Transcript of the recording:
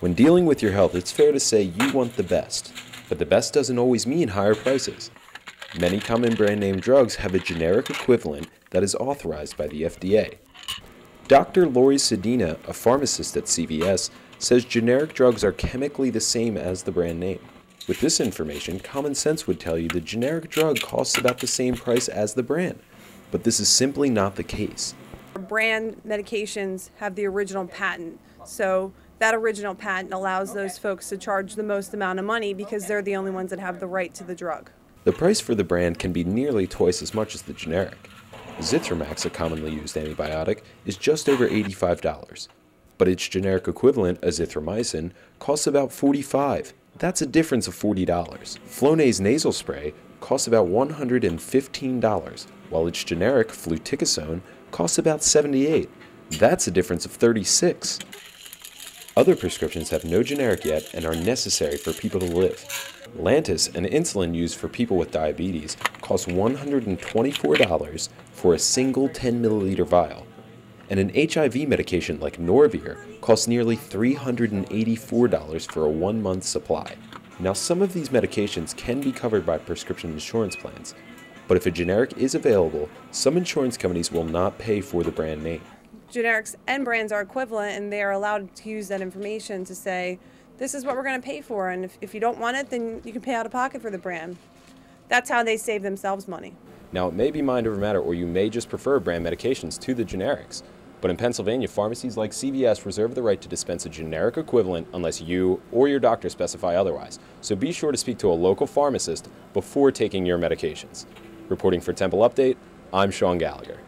When dealing with your health, it's fair to say you want the best, but the best doesn't always mean higher prices. Many common brand name drugs have a generic equivalent that is authorized by the FDA. Dr. Lori Sedina, a pharmacist at CVS, says generic drugs are chemically the same as the brand name. With this information, common sense would tell you the generic drug costs about the same price as the brand, but this is simply not the case. Brand medications have the original patent, so that original patent allows those folks to charge the most amount of money because they're the only ones that have the right to the drug. The price for the brand can be nearly twice as much as the generic. Zithromax, a commonly used antibiotic, is just over $85, but its generic equivalent, azithromycin, costs about $45. That's a difference of $40. Flonase nasal spray costs about $115, while its generic, fluticasone, costs about $78. That's a difference of $36. Other prescriptions have no generic yet and are necessary for people to live. Lantus, an insulin used for people with diabetes, costs $124 for a single 10 milliliter vial. And an HIV medication like Norvir costs nearly $384 for a 1-month supply. Now, some of these medications can be covered by prescription insurance plans, but if a generic is available, some insurance companies will not pay for the brand name. Generics and brands are equivalent, and they are allowed to use that information to say, this is what we're going to pay for, and if you don't want it, then you can pay out of pocket for the brand. That's how they save themselves money. Now, it may be mind over matter, or you may just prefer brand medications to the generics. But in Pennsylvania, pharmacies like CVS reserve the right to dispense a generic equivalent unless you or your doctor specify otherwise. So be sure to speak to a local pharmacist before taking your medications. Reporting for Temple Update, I'm Shaun Gallagher.